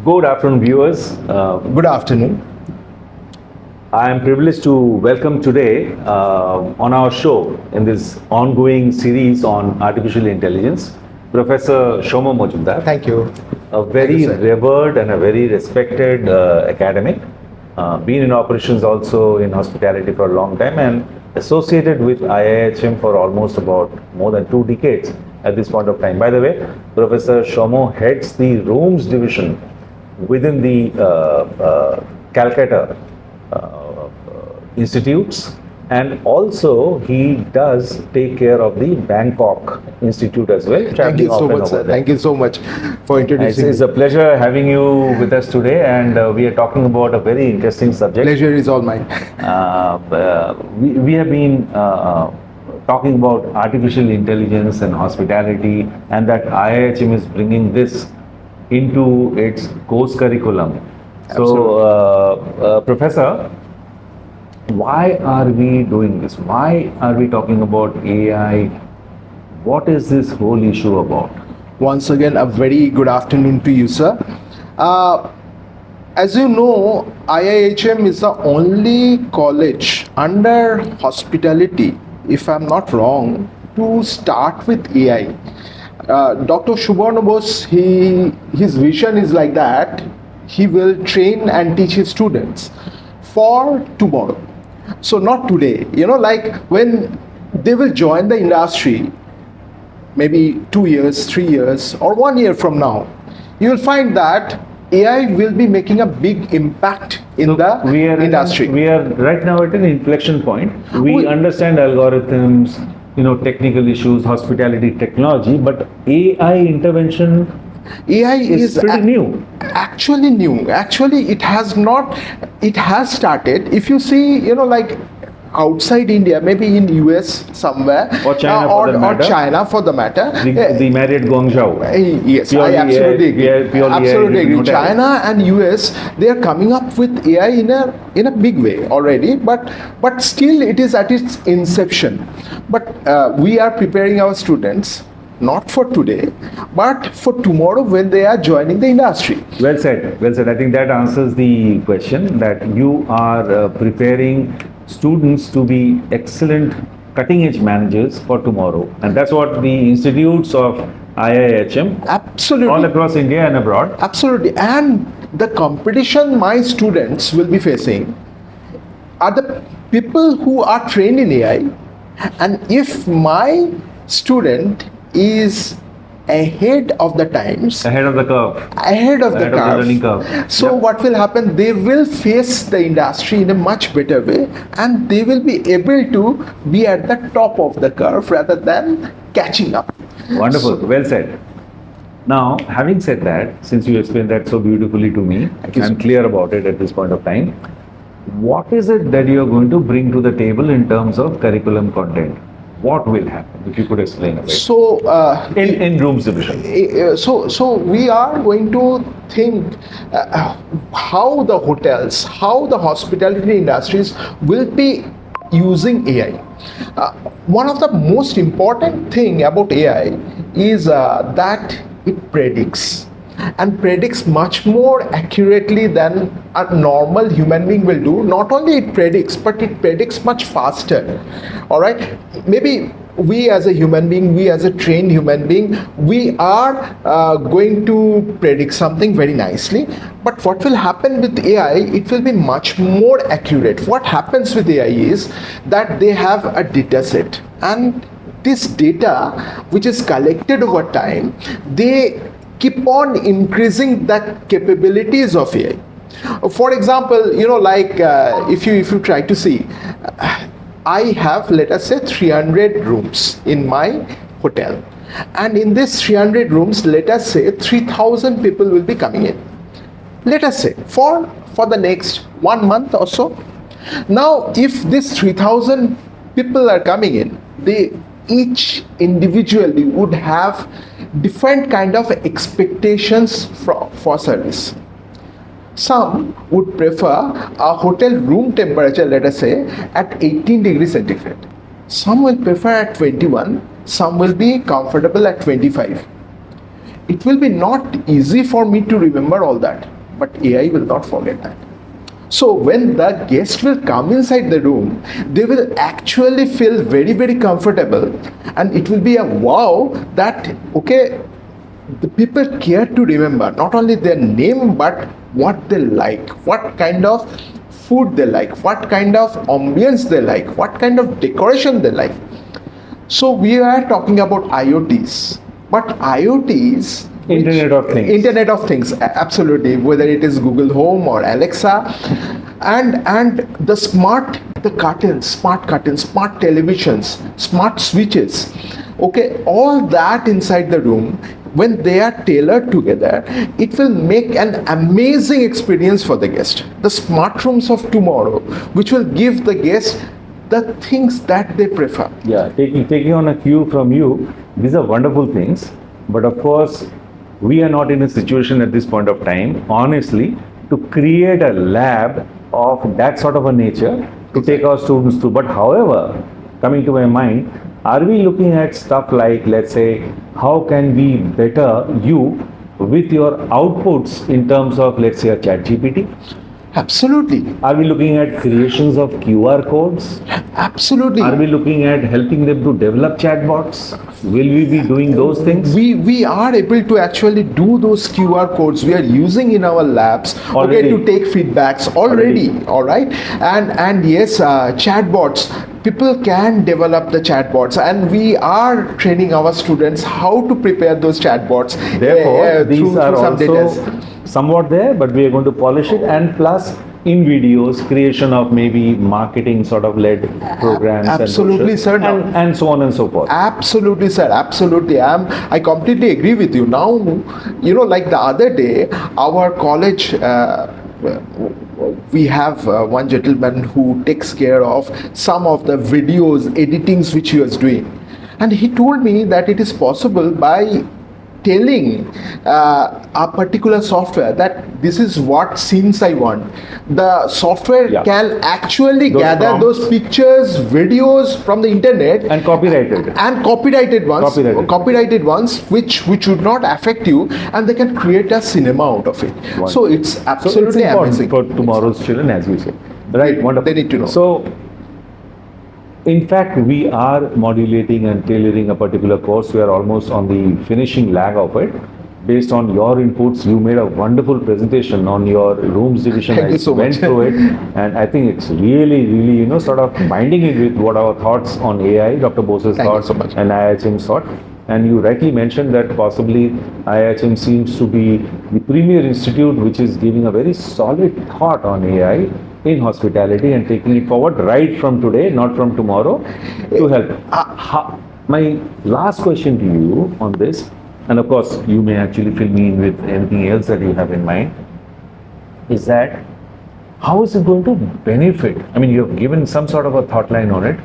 Good afternoon, viewers. Good afternoon. I am privileged to welcome today on our show in this ongoing series on artificial intelligence, Professor Shomo Majumdar. Thank you. A very revered and a very respected academic, been in operations also in hospitality for a long time and associated with IIHM for almost about more than 2 decades at this point of time. By the way, Professor Shomo heads the rooms division within the Calcutta institutes, and also he does take care of the Bangkok Institute as well. Thank you so much, sir. Thank you so much for introducing me. It's a pleasure having you with us today, and we are talking about a very interesting subject. Pleasure is all mine. We have been talking about artificial intelligence and hospitality, and that IIHM is bringing this into its course curriculum. So, Professor, why are we doing this? Why are we talking about AI? What is this whole issue about? Once again, a very good afternoon to you, sir. As you know, IIHM is the only college under hospitality, if I'm not wrong, to start with AI. Dr. Subharna Bose, his vision is like that. He will train and teach his students for tomorrow. So not today, like when they will join the industry, maybe 2 years, 3 years, or 1 year from now, you will find that AI will be making a big impact in the industry. We are right now at an inflection point. We understand algorithms, technical issues, hospitality technology, but AI intervention is pretty new. Actually new. Actually, it has started. If you see, like outside India, maybe in US somewhere, or China for the matter, the Marriott Guangzhou. Yes, I absolutely agree. China and US, they are coming up with AI in a big way already, but still it is at its inception. But we are preparing our students not for today, but for tomorrow when they are joining the industry. Well said. Well said. I think that answers the question, that you are preparing students to be excellent cutting-edge managers for tomorrow, and that's what the institutes of IIHM, absolutely, all across India and abroad. Absolutely. And the competition my students will be facing are the people who are trained in AI, and if my student is ahead of the times, ahead of the learning curve. So what will happen? They will face the industry in a much better way, and they will be able to be at the top of the curve rather than catching up. Wonderful. Well said. Now, having said that, since you explained that so beautifully to me, I'm clear about it at this point of time. What is it that you are going to bring to the table in terms of curriculum content? What will happen, if you could explain a bit? So, in rooms division. So we are going to think how the hotels, how the hospitality industries will be using AI. One of the most important thing about AI is that it predicts. And predicts much more accurately than a normal human being will do. Not only it predicts, but it predicts much faster. All right. Maybe we as a human being, we as a trained human being, we are going to predict something very nicely. But what will happen with AI, it will be much more accurate. What happens with AI is that they have a data set. And this data, which is collected over time, they keep on increasing the capabilities of AI. For example, if you try to see, I have, let us say, 300 rooms in my hotel, and in this 300 rooms, let us say 3,000 people will be coming in. Let us say for the next 1 month or so. Now, if this 3,000 people are coming in, they each individually would have different kind of expectations for service. Some would prefer a hotel room temperature, let us say, at 18 degrees centigrade. Some will prefer at 21, some will be comfortable at 25. It will be not easy for me to remember all that. but AI will not forget that. So when the guest will come inside the room, they will actually feel very, very comfortable, and it will be a wow that, okay, the people care to remember not only their name but what they like, what kind of food they like, what kind of ambience they like, what kind of decoration they like. So we are talking about IoTs, but IoTs, Internet of Things. Internet of Things, absolutely. Whether it is Google Home or Alexa, and the curtains, smart televisions, smart switches. Okay, all that inside the room, when they are tailored together, it will make an amazing experience for the guest. The smart rooms of tomorrow, which will give the guest the things that they prefer. Yeah, taking on a cue from you, these are wonderful things. But of course, we are not in a situation at this point of time, honestly, to create a lab of that sort of a nature to take our students through. But however, coming to my mind, are we looking at stuff like, let's say, how can we better you with your outputs in terms of, let's say, a chat GPT? Absolutely. Are we looking at creations of QR codes? Absolutely. Are we looking at helping them to develop chatbots? Will we be doing those things? We are able to actually do those QR codes. We are using in our labs, Already. okay, to take feedbacks already. All right, and yes, chatbots. People can develop the chatbots, and we are training our students how to prepare those chatbots. Therefore, these through are some also data. somewhat there, but we are going to polish it, and plus in videos, creation of maybe marketing sort of led programs. Absolutely, and brochures, sir. Now- and so on and so forth. Absolutely, sir. Absolutely. I completely agree with you. Now, like the other day, our college, we have one gentleman who takes care of some of the videos, editings which he was doing. And he told me that it is possible by telling a particular software that this is what scenes I want. The software Yeah. can actually Those gather prompts. those pictures, videos from the internet And copyrighted. and copyrighted ones which would not affect you, and they can create a cinema out of it. Wonderful. So it's So it's absolutely important amazing for tomorrow's children, as we say. Right, They- wonderful. they need to know. So, in fact, we are modulating and tailoring a particular course. We are almost on the finishing lag of it. Based on your inputs, you made a wonderful presentation on your rooms division. Thank I you so went much. through it, and I think it's really, sort of binding it with what our thoughts on AI, Dr. Bose's Thank you thoughts, so much. and IIHM's thought. And you rightly mentioned that possibly IIHM seems to be the premier institute which is giving a very solid thought on AI in hospitality and taking it forward right from today, not from tomorrow, to help. My last question to you on this, and of course you may actually fill me in with anything else that you have in mind, is that how is it going to benefit? I mean, you have given some sort of a thought line on it.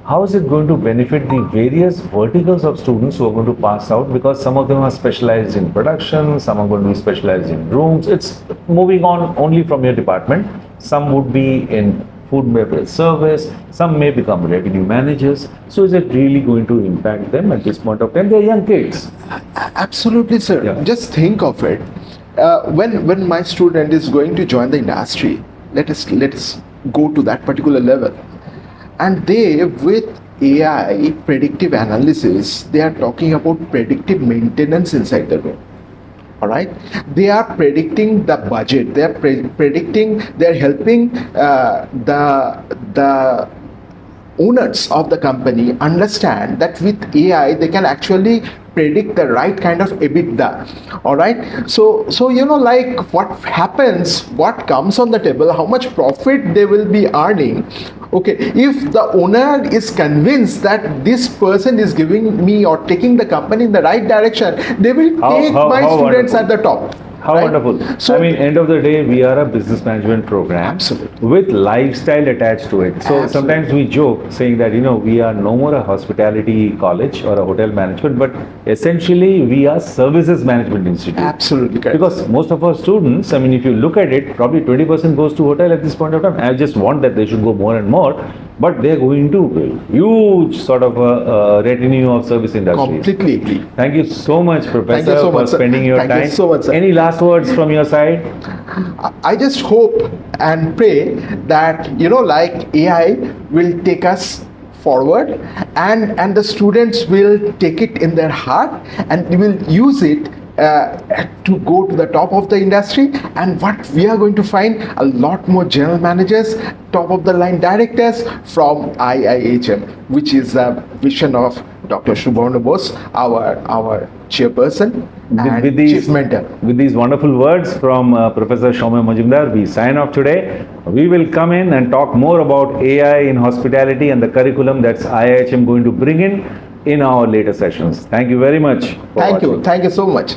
How is it going to benefit the various verticals of students who are going to pass out? Because some of them are specialized in production, some are going to be specialized in rooms. It's moving on only from your department. Some would be in food and beverage service, some may become revenue managers. So is it really going to impact them at this point of time? They're young kids. Absolutely, sir. Yeah. Just think of it. When my student is going to join the industry, let us go to that particular level, and they, with AI predictive analysis, they are talking about predictive maintenance inside the room. All right, they are predicting the budget. They are predicting. They are helping the owners of the company understand that with AI they can actually predict the right kind of EBITDA. All right, so like what happens, what comes on the table, how much profit they will be earning. Okay, if the owner is convinced that this person is giving me or taking the company in the right direction, they will take my students wonderful. at the top. How right? wonderful. So, I mean, end of the day, we are a business management program Absolutely. with lifestyle attached to it. So Absolutely. sometimes we joke saying that, we are no more a hospitality college or a hotel management, but essentially we are services management institute. absolutely correct. Because most of our students, I mean, if you look at it, probably 20% goes to hotel at this point of time. I just want that they should go more and more, but they're going to a huge sort of a retinue of service industries. Completely agree. Thank you so much, Professor, Thank you so for much, sir. spending your Thank you time. so much, sir. Any last last words from your side? I just hope and pray that, like AI will take us forward, and the students will take it in their heart and will use it to go to the top of the industry. And what we are going to find, a lot more general managers, top of the line directors from IIHM, which is the vision of Dr. Shubhavna Bose, our chairperson and chief mentor. With these wonderful words from Professor Shaumya Majumdar, we sign off today. We will come in and talk more about AI in hospitality and the curriculum that's IIHM going to bring in our later sessions. Thank you very much. Thank you so much.